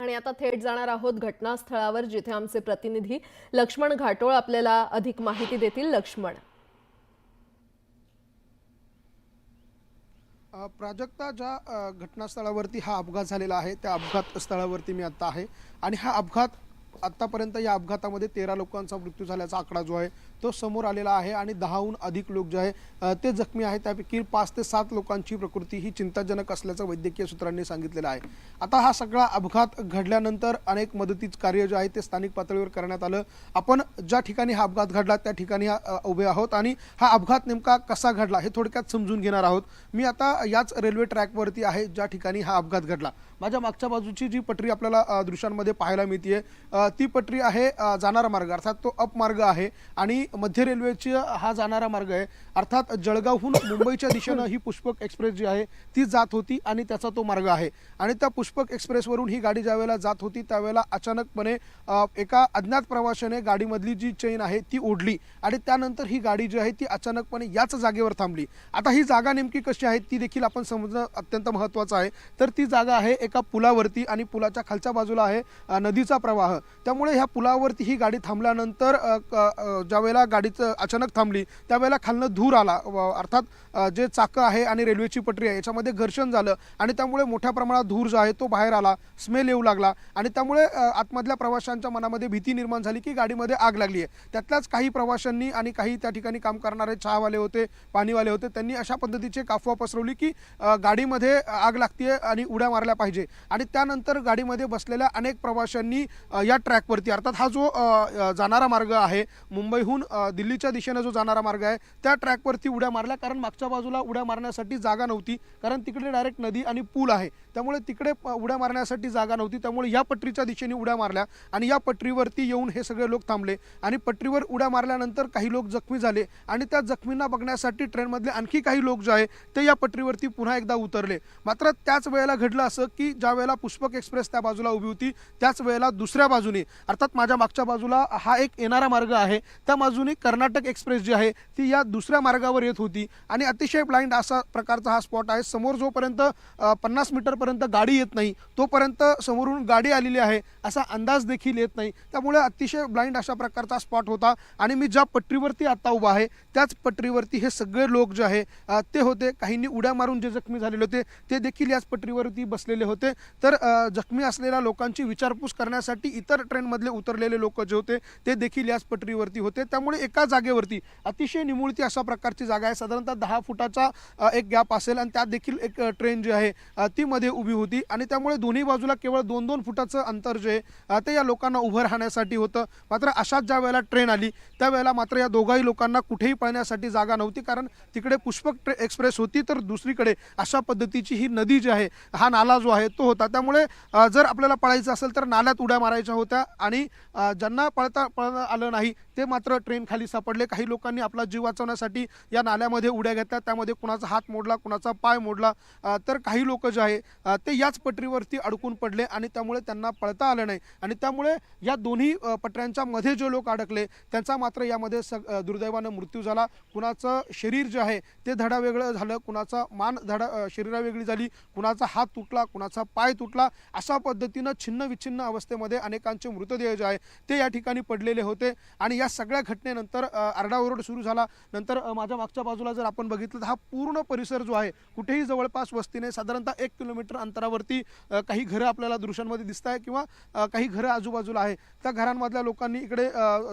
आणि आता थेट जाणार आहोत घटनास्थळावर, जिथे आमचे प्रतिनिधी लक्ष्मण घाटोळ आपल्याला अधिक माहिती देतील। लक्ष्मण, प्राजक्ता, ज्या घटनास्थळावरती हा अपघात झालेला आहे त्या अपघात स्थळावरती मी आता आहे आणि हा अपघात आतापर्यंत या अपघातामध्ये 13 लोकांचा मृत्यू झाल्याचा आकडा जो आहे तो समोर आलेला आहे आणि 10हून अधिक लोक जे आहे ते जखमी आहेत। त्यापैकी 5 ते 7 लोकांची प्रकृती ही चिंताजनक असल्याचं वैद्यकीय सूत्रांनी सांगितलेलं आहे। आता हा सगळा अपघात घडल्यानंतर अनेक मदतीचं कार्य जे आहे ते स्थानिक पातळीवर करण्यात आलं। आपण ज्या ठिकाणी हा अपघात घडला त्या ठिकाणी उभे आहोत आणि हा अपघात नेमका कसा घडला हे थोडक्यात समजून घेणार आहोत। मी आता याच रेल्वे ट्रॅकवरती आहे ज्या ठिकाणी हा अपघात घडला। माझ्या मागच्या बाजूची जी पटरी आपल्याला दृश्यांमध्ये पाहायला मिळते ती पटरी आहे जाणारा मार्ग, अर्थात तो अप मार्ग आहे आणि मध्य रेल्वेची हा जाणारा मार्ग आहे। अर्थात जळगावहून मुंबईच्या दिशेनं ही पुष्पक एक्सप्रेस जी आहे ती जात होती आणि त्याचा तो मार्ग आहे आणि त्या पुष्पक एक्सप्रेसवरून ही गाडी ज्यावेळेला जात होती त्यावेळेला अचानकपणे एका अज्ञात प्रवाशाने गाडीमधली जी चेन आहे ती ओढली आणि त्यानंतर ही गाडी जी आहे ती अचानकपणे याच जागेवर थांबली। आता ही जागा नेमकी कशी आहे ती देखील आपण समजणं अत्यंत महत्त्वाचं आहे। तर ती जागा आहे एका पुलावरती आणि पुलाच्या खालच्या बाजूला आहे नदीचा प्रवाह। त्यामुळे ह्या पुलावरती ही गाडी थांबल्यानंतर ज्यावेळेला गाडीचं अचानक थांबली त्यावेळेला खालनं धूर आला, अर्थात जे चाकं आहे आणि रेल्वेची पटरी आहे याच्यामध्ये घर्षण झालं आणि त्यामुळे मोठ्या प्रमाणात धूर जो आहे तो बाहेर आला, स्मेल येऊ लागला आणि त्यामुळे आतमधल्या प्रवाशांच्या मनामध्ये भीती निर्माण झाली की गाडीमध्ये आग लागली आहे। त्यातल्याच काही प्रवाशांनी आणि काही त्या ठिकाणी काम करणारे चहावाले होते, पाणीवाले होते, त्यांनी अशा पद्धतीची अफवा पसरवली की गाडीमध्ये आग लागते आणि उड्या मारल्या पाहिजे आणि त्यानंतर गाडीमध्ये बसलेल्या अनेक प्रवाशांनी या ट्रॅकवरती, अर्थात हा जो जाणारा मार्ग आहे मुंबईहून दिल्लीच्या दिशेने जो जाणारा मार्ग आहे त्या ट्रॅकवरती उड्या मारल्या, कारण मागच्या बाजूला उड्या मारण्यासाठी जागा नव्हती, कारण तिकडे डायरेक्ट नदी आणि पूल आहे त्यामुळे तिकडे उड्या मारण्यासाठी जागा नव्हती। त्यामुळे या पटरीच्या दिशेने उड्या मारल्या आणि या पटरीवरती येऊन हे सगळे लोक थांबले आणि पटरीवर उड्या मारल्यानंतर काही लोक जखमी झाले आणि त्या जखमींना बघण्यासाठी ट्रेनमधले आणखी काही लोक जे आहे ते या पटरीवरती पुन्हा एकदा उतरले। मात्र त्याच वेळेला घडलं असं की ज्या वेळेला पुष्पक एक्सप्रेस त्या बाजूला उभी होती त्याच वेळेला दुसऱ्या बाजूने, अर्थात माझ्या मागच्या बाजूला हा एक येणारा मार्ग आहे, त्या बाजूने कर्नाटक एक्सप्रेस जी आहे ती या दुसऱ्या मार्गावर येत होती आणि अतिशय ब्लाइंड असा प्रकारचा हा स्पॉट आहे। समोर जोपर्यंत 50 मीटरपर्यंत गाडी येत नाही तोपर्यंत समोरून गाडी आलेली आहे असा अंदाज देखील येत नाही, त्यामुळे अतिशय ब्लाइंड अशा प्रकारचा स्पॉट होता। आणि मी ज्या पटरीवरती आता उभा आहे त्याच पटरीवरती हे सगळे लोक जे आहे ते होते। काहींनी उड्या मारून जे जखमी झालेले होते ते देखील याच पटरीवरती बसलेले होते। तर जखमी असलेल्या लोकांची विचारपूस करण्यासाठी इतर ट्रेनमधले उतरलेले लोक जे होते ते देखील याच पटरीवरती होते। त्यामुळे एका जागेवरती अतिशय निमुळती अशा प्रकारची जागा आहे, साधारणतः 10 फुटाचा एक गॅप असेल आणि त्यात देखील एक ट्रेन जी आहे ती मध्ये उभी होती आणि त्यामुळे दोन्ही बाजूला केवळ 2-2 फुटाचं अंतर जे ते या लोकांना उभं राहण्यासाठी होतं। मात्र अशाच ज्या वेळेला ट्रेन आली त्यावेळेला मात्र या दोघाही लोकांना कुठेही पळण्यासाठी जागा नव्हती, कारण तिकडे पुष्पक एक्सप्रेस होती तर दुसरीकडे अशा पद्धतीची ही नदी जी आहे, हा नाला जो आहे तो होता। त्यामुळे जर आपल्याला पळायचं असेल तर नाल्यात उड्या मारायच्या होत्या आणि ज्यांना पळता आलं नाही ते मात्र ट्रेन खाली सापडले। काही लोकांनी आपला जीव वाचवण्यासाठी या नाल्यामध्ये उड्या घेतल्या, त्यामध्ये कुणाचा हात मोडला, कुणाचा पाय मोडला, तर काही लोक जे आहे ते याच पटरीवरती अडकून पडले आणि त्यामुळे त्यांना पळता आलं नाही आणि त्यामुळे या दोन्ही पटऱ्यांच्या मध्ये जे लोक अडकले त्यांचा मात्र यामध्ये दुर्दैवानं मृत्यू झाला। कुणाचं शरीर जे आहे ते धडा वेगळं झालं, कुणाचा मान धडा शरीरा वेगळी झाली, कुणाचा हात तुटला, कुणाचा पाय तुटला, अशा पद्धतीनं छिन्न विच्छिन्न अवस्थेमध्ये अनेकांचे मृतदेह जे आहे ते या ठिकाणी पडलेले होते। आणि या सगळ्या घटनेनंतर आरडाओरड सुरू झाला। नंतर माझ्या मागच्या बाजूला जर आपण बघितलं तर हा पूर्ण परिसर जो आहे कुठेही जवळपास वस्तीने साधारणतः 1 किलोमीटर अंतरावरती काही घरं आपल्याला दृश्यांमध्ये दिसत आहे किंवा काही घरं आजूबाजूला आहे, त्या घरांमधल्या लोकांनी इकडे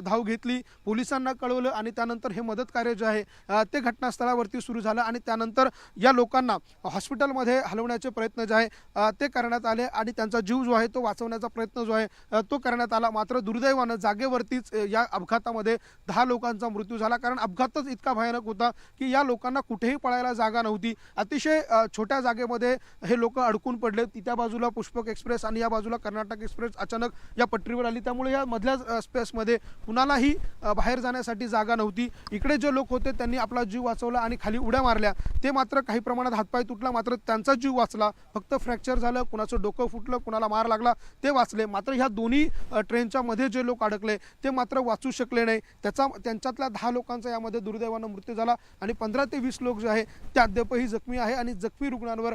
धाव घेतली, पोलिसांना कळवलं आणि त्यानंतर हे मदत कार्य जे आहे ते घटनास्थळावरती सुरू झालं आणि त्यानंतर या लोकांना हॉस्पिटलमध्ये हलवण्याचे प्रयत्न जे आहे ते करण्यात आले आणि त्यांचा जीव जो आहे तो वाचवण्याचा प्रयत्न जो आहे तो करण्यात आला। मात्र दुर्दैवानं जागेवरतीच या अपघातामध्ये 10 लोकांचा मृत्यू झाला, कारण अपघातच इतका भयानक होता की या लोकांना कुठेही पळायला जागा नव्हती। अतिशय छोट्या जागेमध्ये हे लोक अडकून पडले। त्या बाजूला पुष्पक एक्सप्रेस आणि या बाजूला कर्नाटक एक्सप्रेस अचानक या पटरीवर आली, त्यामुळे या मधल्या स्पेसमध्ये कुणालाही बाहेर जाण्यासाठी जागा नव्हती। इकडे जे लोक होते त्यांनी आपला जीव वाचवला आणि खाली उड्या मारल्या, ते मात्र काही प्रमाणात हातपाय तुटला, मात्र त्यांचा जीव वाचला, फक्त फ्रॅक्चर झालं, कुणाचं डोकं फुटलं, कुणाला मार लागला, ते वाचले। मात्र ह्या दोन्ही ट्रेनच्या मध्ये जे लोक अडकले ते मात्र वाचू शकले शकले नाही. त्यांच्यातल्या 10 लोकांचा यामध्ये दुर्दैवानं मृत्यू झाला आणि 15 ते 20 लोक जे आहे ते अद्यापही जखमी आहे आणि जखमी रुग्णांवर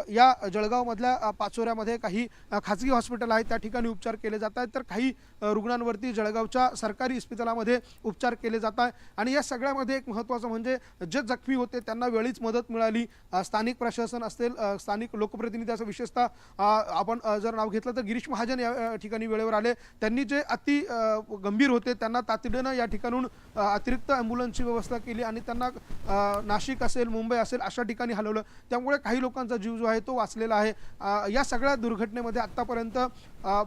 या जळगावमधल्या पाचोऱ्यामध्ये काही खाजगी हॉस्पिटल आहेत त्या ठिकाणी उपचार केले जात आहेत, तर काही रुग्णांवरती जळगावच्या सरकारी इस्पितळामध्ये उपचार केले जात आहे. आणि या सगळ्यामध्ये एक महत्त्वाचं म्हणजे जे जखमी होते त्यांना वेळीच मदत मिळाली. स्थानिक प्रशासन असेल, स्थानिक लोकप्रतिनिधी असं, विशेषतः आपण जर नाव घेतलं तर गिरीश महाजन या ठिकाणी वेळेवर आले. त्यांनी जे अति गंभीर होते त्यांना तातडीनं या ठिकाणून अतिरिक्त ॲम्ब्युलन्सची व्यवस्था केली आणि त्यांना नाशिक असेल, मुंबई असेल अशा ठिकाणी हलवलं. त्यामुळे काही लोकांचा जीव जो आहे तो वाचलेला आहे. या सगळ्या दुर्घटनेमध्ये आत्तापर्यंत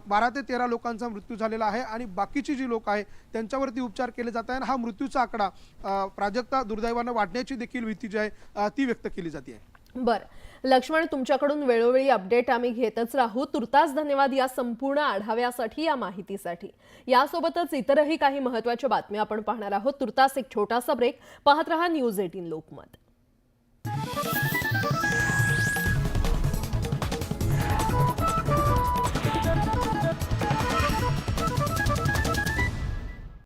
12 ते 13 लोकांचा मृत्यू झालेला आहे आणि बाकीची जी लोक आहे त्यांच्यावरती उपचार केले जात आहे. हा मृत्यूचा आकडा प्राजक्ता दुर्दैवानं वाढण्याची देखील भीती जी आहे ती व्यक्त केली जाते आहे. बरं लक्ष्मण, तुमच्याकडून वेळोवेळी अपडेट आम्ही घेतच राहू. तुर्तास धन्यवाद या संपूर्ण आढाव्यासाठी, या माहितीसाठी. यासोबतच इतरही काही महत्त्वाच्या बातम्या आपण पाहणार आहोत. तुर्तास एक छोटासा ब्रेक. पाहत रहा न्यूज 18 लोकमत.